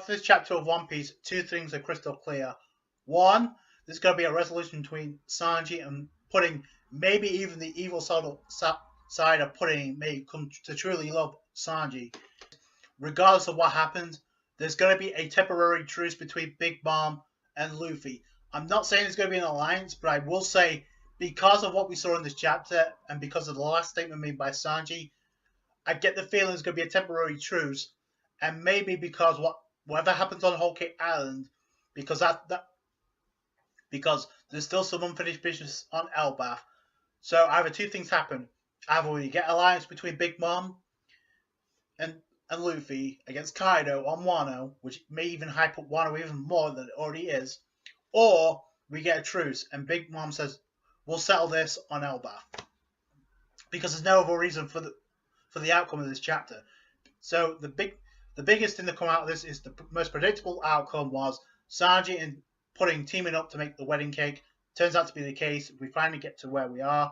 after this chapter of One Piece, two things are crystal clear. One, there's going to be a resolution between Sanji and Pudding. Maybe even the evil side of Pudding may come to truly love Sanji. Regardless of what happens, there's going to be a temporary truce between Big Mom and Luffy. I'm not saying there's going to be an alliance, but I will say, because of what we saw in this chapter, and because of the last statement made by Sanji, I get the feeling there's going to be a temporary truce, and maybe because whatever happens on Whole Cake Island, because because there's still some unfinished business on Elbaf. So either two things happen: either we get alliance between Big Mom and Luffy against Kaido on Wano, which may even hype up Wano even more than it already is, or we get a truce and Big Mom says we'll settle this on Elbaf, because there's no other reason for the outcome of this chapter. So the biggest thing that come out of this is the most predictable outcome was Sanji and Pudding teaming up to make the wedding cake. Turns out to be the case. We finally get to where we are.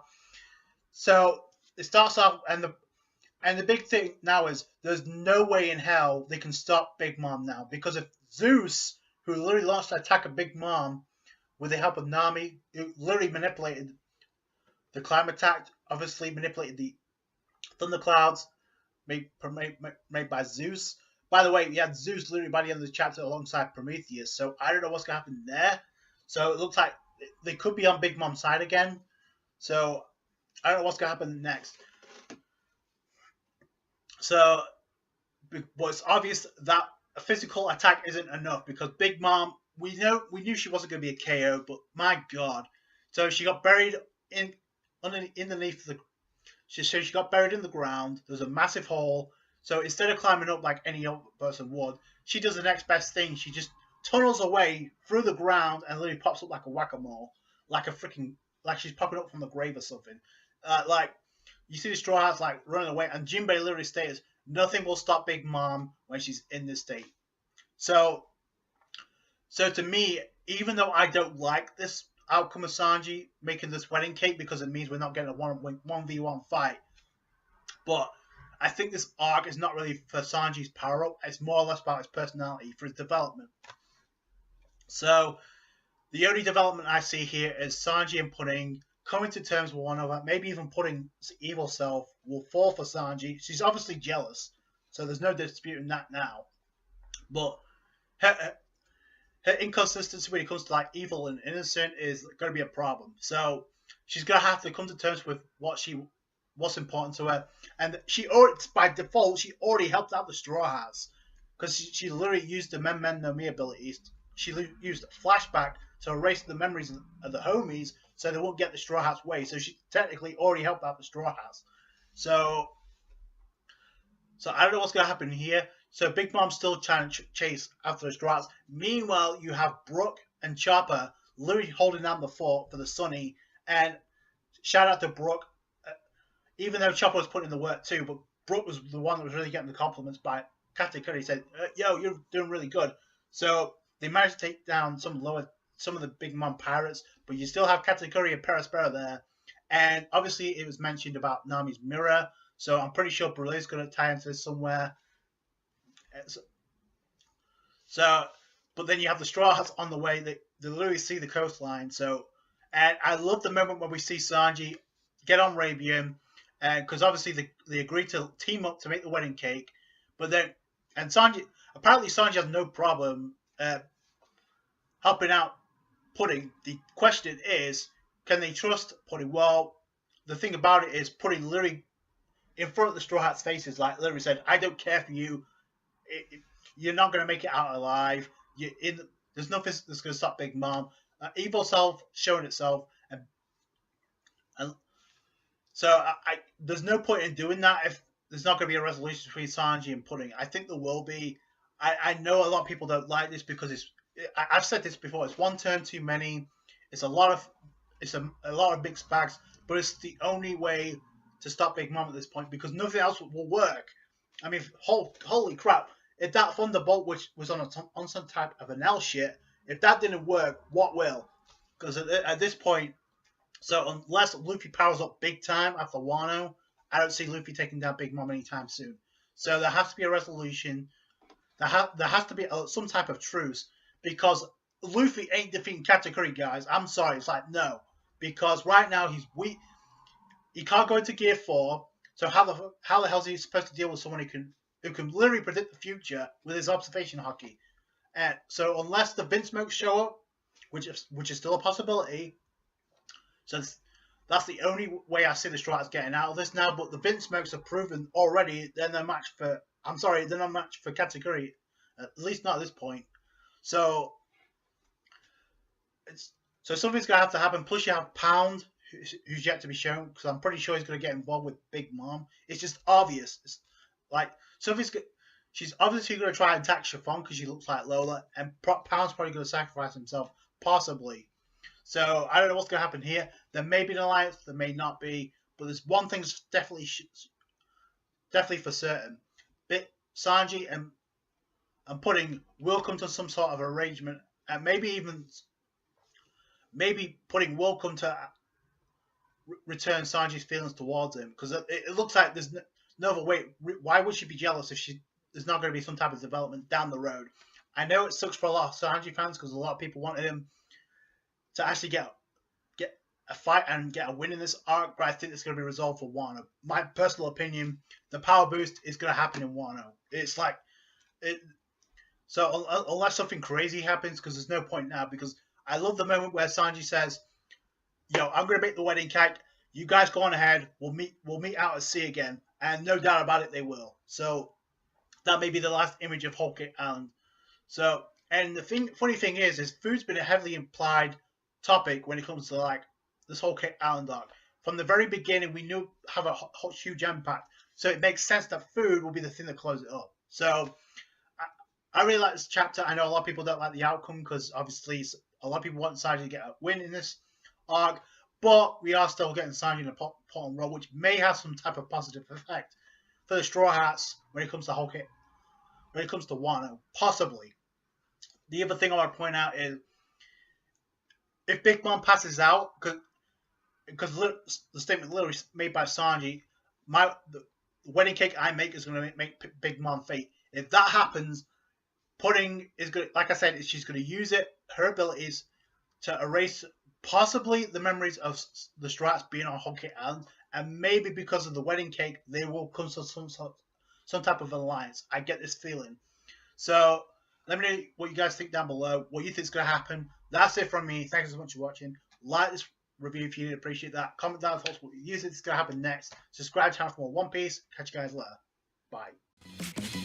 So it starts off, and the big thing now is there's no way in hell they can stop Big Mom now, because if Zeus, who literally launched an attack at Big Mom with the help of Nami, who literally manipulated the climate attack, obviously manipulated the thunderclouds made by Zeus. By the way, we had Zeus literally by the end of the chapter alongside Prometheus, so I don't know what's going to happen there. So it looks like they could be on Big Mom's side again. So I don't know what's going to happen next. So, but it's obvious that a physical attack isn't enough, because Big Mom, we knew she wasn't going to be a KO, but my God. So she got buried underneath the. So she got buried in the ground. There's a massive hole. So instead of climbing up like any other person would, she does the next best thing. She just tunnels away through the ground and literally pops up like a whack-a-mole, like she's popping up from the grave or something. Like you see the Straw Hats like running away, and Jinbei literally states nothing will stop Big Mom when she's in this state. So to me, even though I don't like this outcome of Sanji making this wedding cake, because it means we're not getting a 1v1 fight, but I think this arc is not really for Sanji's power up. It's more or less about his personality, for his development. So the only development I see here is Sanji and Pudding coming to terms with one another. Maybe even Pudding's evil self will fall for Sanji. She's obviously jealous, so there's no disputing that now. But her inconsistency when it comes to like evil and innocent is going to be a problem. So she's going to have to come to terms with what's important to her. And she already, by default, she already helped out the Straw Hats, because she literally used the Men no Mi abilities. She used a flashback to erase the memories of the homies, so they won't get the Straw Hats' way. So she technically already helped out the Straw Hats. So I don't know what's going to happen here. So Big Mom's still trying to chase after the Straw Hats. Meanwhile, you have Brook and Chopper literally holding down the fort for the Sunny. And shout out to Brook, even though Chopper was putting in the work too, but Brook was the one that was really getting the compliments by Katakuri. He said, yo, you're doing really good. So they managed to take down some of the Big Mom pirates, but you still have Katakuri and Perospero there. And obviously it was mentioned about Nami's mirror, so I'm pretty sure Brulee's going to tie into this somewhere. So, but then you have the Straw Hats on the way. They literally see the coastline. So, and I love the moment when we see Sanji get on Rabian, because obviously they agreed to team up to make the wedding cake. But then, and Sanji has no problem helping out Pudding. The question is, can they trust Pudding? Well, the thing about it is, Pudding literally in front of the Straw Hats' faces, like literally said, "I don't care for you. You're not going to make it out alive. There's nothing that's going to stop Big Mom. Evil self showing itself, and so there's no point in doing that if there's not going to be a resolution between Sanji and Pudding. I think there will be. I know a lot of people don't like this because I've said this before. It's one turn too many. It's a lot of mixed bags, but it's the only way to stop Big Mom at this point, because nothing else will work. I mean, holy crap! If that Thunderbolt, which was on some type of an L shit, if that didn't work, what will? Because at this point, so unless Luffy powers up big time after Wano, I don't see Luffy taking down Big Mom anytime soon. So there has to be a resolution. there has to be some type of truce, because Luffy ain't defeating Katakuri, guys. I'm sorry. It's like, no. Because right now he's weak. He can't go into Gear 4. So how the hell is he supposed to deal with someone who can literally predict the future with his observation hockey? And so unless the Vince Smokes show up, which is still a possibility, so that's the only way I see the Straw Hats getting out of this now. But the Vince Smokes have proven already they're no match for. I'm sorry, they're no match for Katakuri, at least not at this point. So something's gonna have to happen. Plus, you have Pound, who's yet to be shown, because I'm pretty sure he's gonna get involved with Big Mom. It's just obvious. It's like she's obviously gonna try and attack Chiffon because she looks like Lola, and Pound's probably gonna sacrifice himself, possibly. So I don't know what's gonna happen here. There may be an alliance, there may not be, but there's one thing's definitely for certain. Sanji and Pudding will come to some sort of arrangement, and maybe Pudding will come to return Sanji's feelings towards him, because it looks like there's no other way. Why would she be jealous if there's not going to be some type of development down the road? I know it sucks for a lot of Sanji fans because a lot of people wanted him to actually get a fight and get a win in this arc, but I think it's going to be resolved for Wano. My personal opinion, the power boost is going to happen in Wano. It's like it. So unless something crazy happens, because there's no point now, because I love the moment where Sanji says, "Yo, I'm going to make the wedding cake. You guys go on ahead. We'll meet out at sea again." And no doubt about it, they will. So that may be the last image of Whole Cake Island. So, and the funny thing is food's been a heavily implied topic when it comes to like this Whole Cake Island arc. From the very beginning, we knew have a huge impact. So it makes sense that food will be the thing that closes it up. So I really like this chapter. I know a lot of people don't like the outcome because obviously a lot of people want Sanji to get a win in this arc, but we are still getting Sanji in a pot and roll, which may have some type of positive effect for the Straw Hats when it comes to Whole Cake, when it comes to Wano, possibly. The other thing I want to point out is if Big Mom passes out, because the statement literally made by Sanji, the wedding cake I make is going to make Big Mom fate. If that happens, Pudding is going, like I said, she's going to use her abilities to erase possibly the memories of the Straw Hats being on Whole Cake Island, and maybe because of the wedding cake, they will come to some type of alliance. I get this feeling. So let me know what you guys think down below. What you think is going to happen. That's it from me. Thank you so much for watching. Like this review if you did appreciate that. Comment down thoughts what you think is going to happen next. Subscribe to the channel for more One Piece. Catch you guys later. Bye.